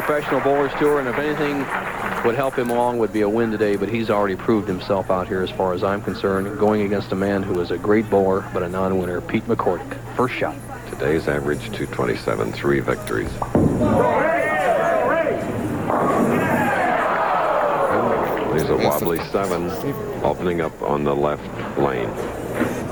Professional Bowlers Tour, and if anything would help him along would be a win today, but he's already proved himself out here as far as I'm concerned, going against a man who is a great bowler but a non-winner, Pete McCordic. First shot. Today's average 227, 3 victories. There's a wobbly 7 opening up on the left lane.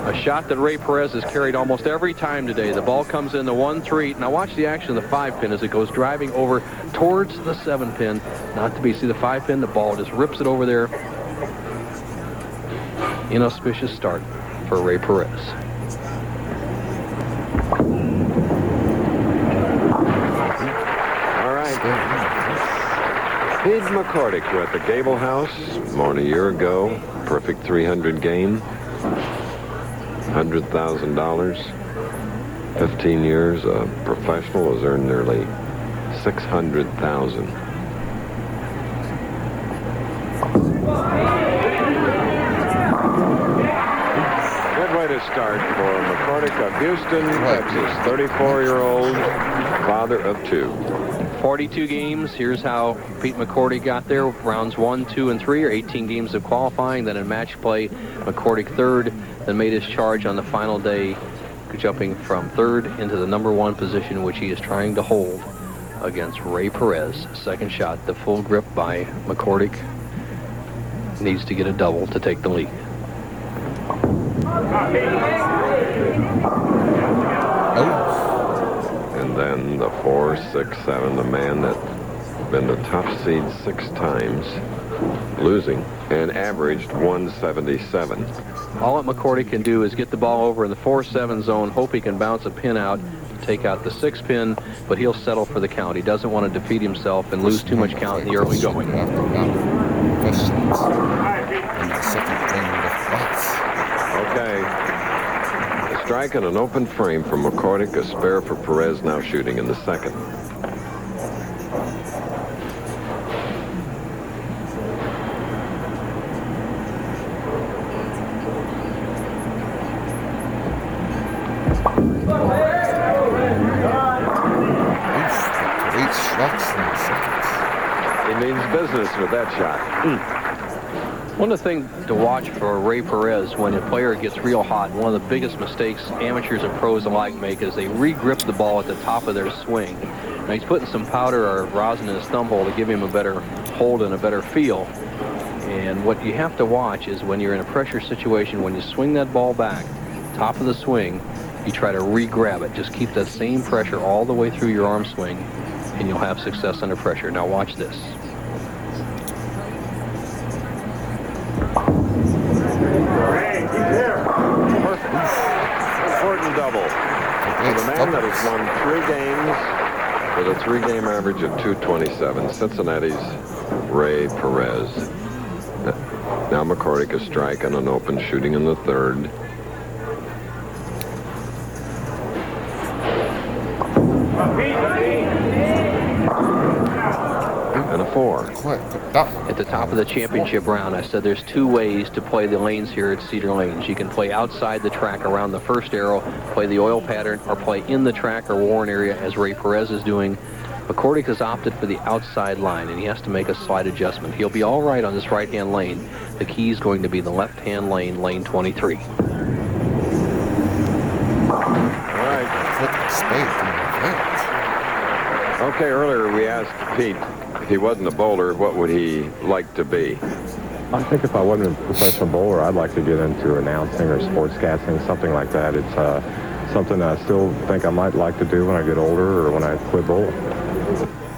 A shot that Ray Perez has carried almost every time today. The ball comes in the 1-3. Now watch the action of the 5-pin as it goes driving over towards the 7-pin. Not to be. See the 5-pin? The ball just rips it over there. Inauspicious start for Ray Perez. All right. Pete McCordic at the Gable House more than a year ago. Perfect 300 game. $100,000. 15 years. A professional has earned nearly $600,000. Good way to start for McCordic of Houston, Texas. 34-year-old father of 2. 42 games. Here's how Pete McCordic got there. Rounds 1, 2, and 3 are 18 games of qualifying. Then in match play, McCordic third. Then made his charge on the final day, jumping from third into the #1 position, which he is trying to hold against Ray Perez. Second shot, the full grip by McCordic. Needs to get a double to take the lead. And then the 4, 6, 7, the man that's been the top seed 6 times, losing, and averaged 177. All that McCordic can do is get the ball over in the 4-7 zone, hope he can bounce a pin out, take out the 6-pin, but he'll settle for the count. He doesn't want to defeat himself and lose too much count in the early going. Okay. A strike and an open frame for McCordic, a spare for Perez, now shooting in the second. He means business with that shot. One of the things to watch for Ray Perez when a player gets real hot, one of the biggest mistakes amateurs and pros alike make is they re-grip the ball at the top of their swing. Now he's putting some powder or rosin in his thumb hole to give him a better hold and a better feel. And what you have to watch is when you're in a pressure situation, when you swing that ball back, top of the swing, you try to re-grab it. Just keep that same pressure all the way through your arm swing, and you'll have success under pressure. Now watch this. Perfect. Important double. For the man that has won 3 games with a 3-game average of 227, Cincinnati's Ray Perez. Now McCordic a strike and an open, shooting in the third. And a 4. At the top of the championship round, I said there's 2 ways to play the lanes here at Cedar Lanes. You can play outside the track around the first arrow, play the oil pattern, or play in the track or Warren area as Ray Perez is doing. McCordic has opted for the outside line, and he has to make a slight adjustment. He'll be all right on this right-hand lane. The key is going to be the left-hand lane, lane 23. All right. Okay, earlier we asked Pete if he wasn't a bowler, what would he like to be? I think if I wasn't a professional bowler, I'd like to get into announcing or sportscasting, something like that. It's something I still think I might like to do when I get older or when I quit bowling.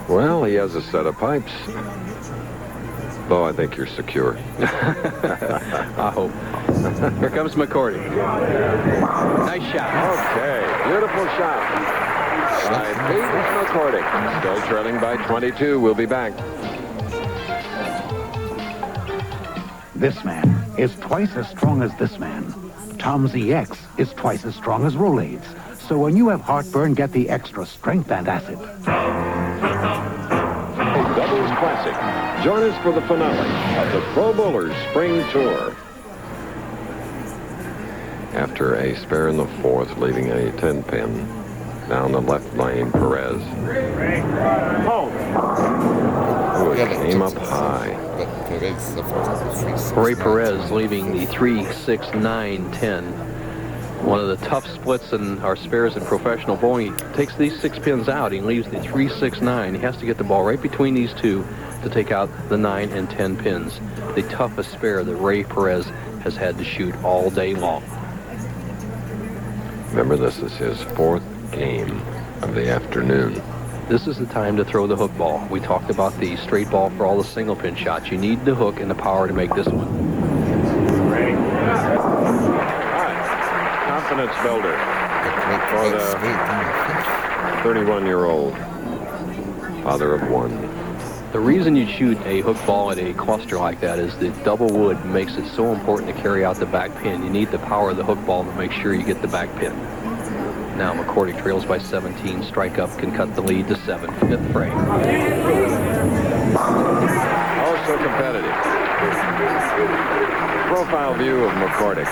Well, he has a set of pipes. Though I think you're secure. I hope. Here comes McCordic. Nice shot. Okay, beautiful shot by Pete McCordic. Still trailing by 22. We'll be back. This man is twice as strong as this man. Tom's EX is twice as strong as Rolaids. So when you have heartburn, get the extra strength and acid. A doubles classic. Join us for the finale of the Pro Bowlers Spring Tour. After a spare in the 4th, leaving a 10-pin down the left lane, Perez. Came up high. Ray Perez leaving the 3-6-9-10. One of the tough splits in our spares in professional bowling. He takes these 6 pins out. He leaves the 3-6-9. He has to get the ball right between these two to take out the 9 and 10 pins. The toughest spare that Ray Perez has had to shoot all day long. Remember, this is his 4th game of the afternoon. This is the time to throw the hook ball. We talked about the straight ball for all the single pin shots. You need the hook and the power to make this one. Ready? Confidence builder for the 31-year-old father of 1. The reason you shoot a hook ball at a cluster like that is the double wood makes it so important to carry out the back pin. You need the power of the hook ball to make sure you get the back pin. Now McCordic trails by 17. Strike up can cut the lead to 7. 5th frame. Also competitive. Profile view of McCordic.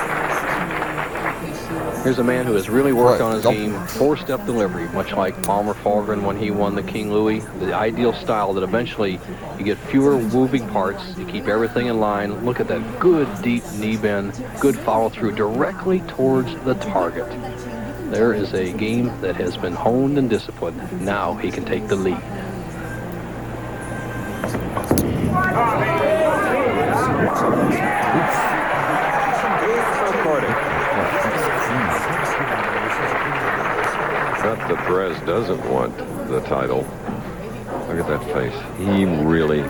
Here's a man who has really worked on his game. 4-step delivery, much like Palmer Fulgren when he won the King Louis. The ideal style that eventually you get fewer moving parts. You keep everything in line. Look at that good deep knee bend. Good follow through directly towards the target. There is a game that has been honed and disciplined. Now he can take the lead. Not that Perez doesn't want the title. Look at that face. He really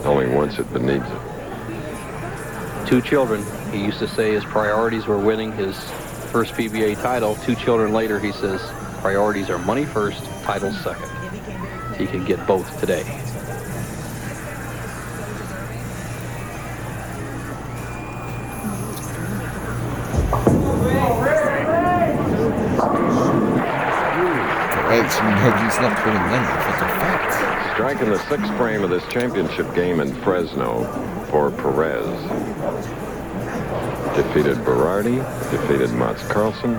only wants it but needs it. 2 children. He used to say his priorities were winning his first PBA title. 2 children later, he says priorities are money first, title second. He can get both today. Striking the 6th frame of this championship game in Fresno for Perez. Defeated Berardi, defeated Mats Carlson,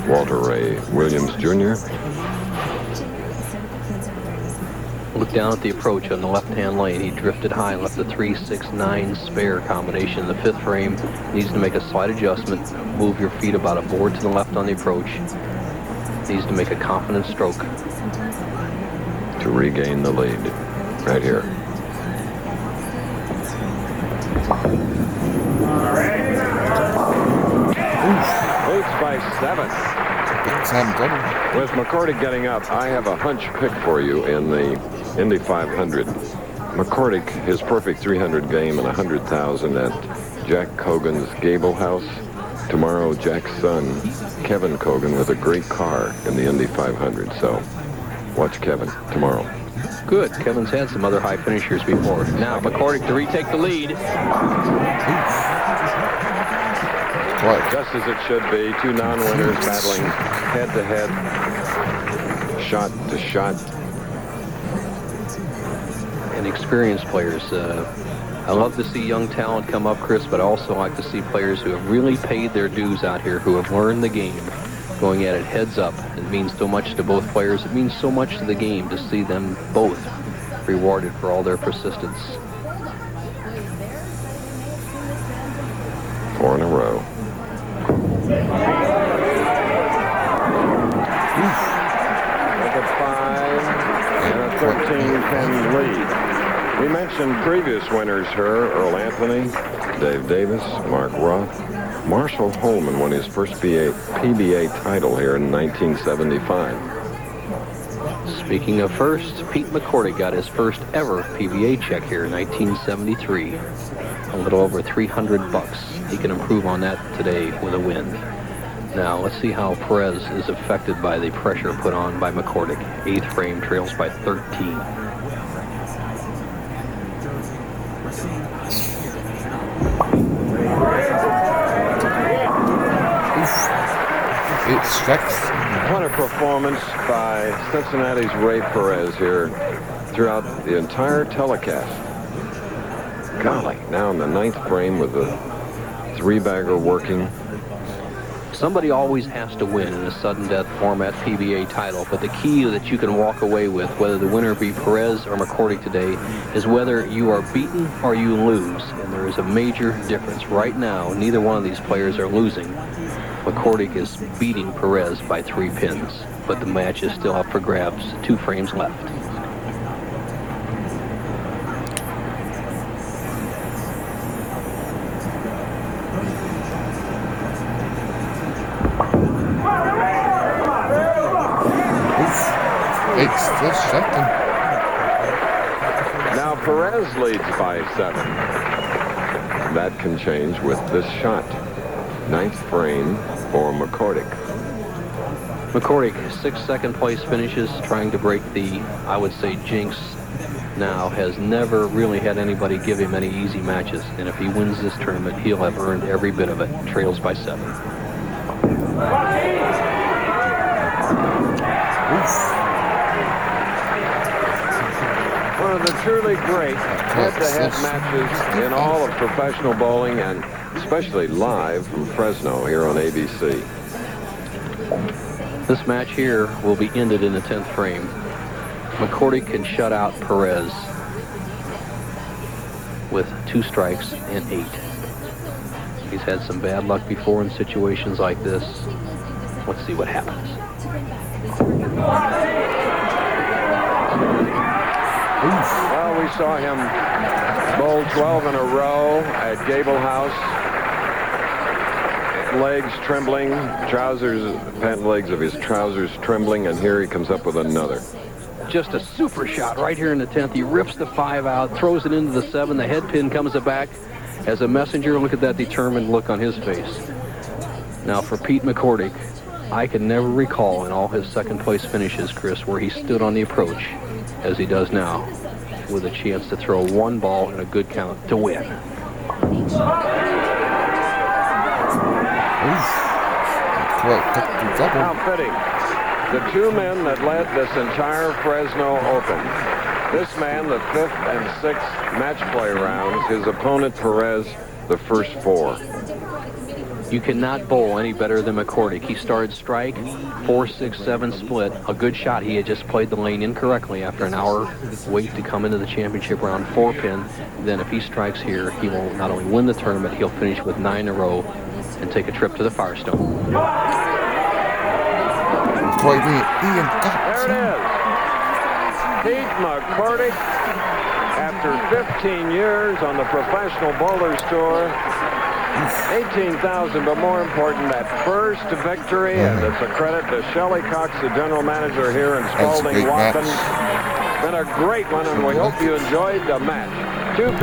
Walter Ray Williams Jr. Look down at the approach on the left-hand lane. He drifted high, left the 3-6-9 spare combination in the 5th frame. Needs to make a slight adjustment. Move your feet about a board to the left on the approach. Needs to make a confident stroke. To regain the lead. Right here. Leads by 7. With McCordic getting up, I have a hunch pick for you in the Indy 500. McCordic, his perfect 300 game and 100,000 at Jack Cogan's Gable House. Tomorrow, Jack's son, Kevin Cogan, with a great car in the Indy 500. So, watch Kevin tomorrow. Good. Kevin's had some other high finishers before. Now McCordic to retake the lead. Just as it should be. 2 non-winners battling head-to-head, shot-to-shot. And experienced players. I love to see young talent come up, Chris, but I also like to see players who have really paid their dues out here, who have learned the game, going at it heads up. It means so much to both players. It means so much to the game to see them both rewarded for all their persistence. 4 in a row. With a 5 and a 13-10 lead. We mentioned previous winners here: Earl Anthony, Dave Davis, Mark Roth. Marshall Holman won his first PBA title here in 1975. Speaking of first, Pete McCordic got his first ever PBA check here in 1973. A little over $300. He can improve on that today with a win. Now let's see how Perez is affected by the pressure put on by McCordic. 8th frame, trails by 13. It strikes. What a performance by Cincinnati's Ray Perez here throughout the entire telecast. Golly, now in the 9th frame with the 3-bagger working. Somebody always has to win in a sudden death format PBA title, but the key that you can walk away with, whether the winner be Perez or McCordic today, is whether you are beaten or you lose. And there is a major difference. Right now, neither one of these players are losing. McCordic is beating Perez by 3 pins, but the match is still up for grabs. 2 frames left. Still second. Now Perez leads by 7. That can change with this shot. 9th frame for McCordic. McCordic, 6 second place finishes, trying to break the, I would say, jinx now. Has never really had anybody give him any easy matches. And if he wins this tournament, he'll have earned every bit of it. Trails by 7. One of the truly great head-to-head matches in all of professional bowling, and especially live from Fresno here on ABC. This match here will be ended in the 10th frame. McCordic can shut out Perez with 2 strikes and 8. He's had some bad luck before in situations like this. Let's see what happens. Well, we saw him bowl 12 in a row at Gable House. Legs trembling, trousers, pant legs of his trousers trembling, and here he comes up with another. Just a super shot right here in the 10th. He rips the 5 out, throws it into the 7. The head pin comes back as a messenger. Look at that determined look on his face. Now for Pete McCordic, I can never recall in all his second place finishes, Chris, where he stood on the approach as he does now, with a chance to throw 1 ball in a good count to win. How fitting. The 2 men that led this entire Fresno Open. This man, the 5th and 6th match play rounds. His opponent, Perez, the first 4. You cannot bowl any better than McCordic. He started strike, 4, 6, 7 split. A good shot. He had just played the lane incorrectly after an hour wait to come into the championship round, 4 pin. Then if he strikes here, he will not only win the tournament, he'll finish with 9 in a row and take a trip to the Firestone. There it is. Pete McCordic, after 15 years on the Professional Bowlers Tour, 18,000, but more important, that first victory, and it's a credit to Shelley Cox, the general manager here in Spalding, Watkins. Been a great one, and we hope you enjoyed the match.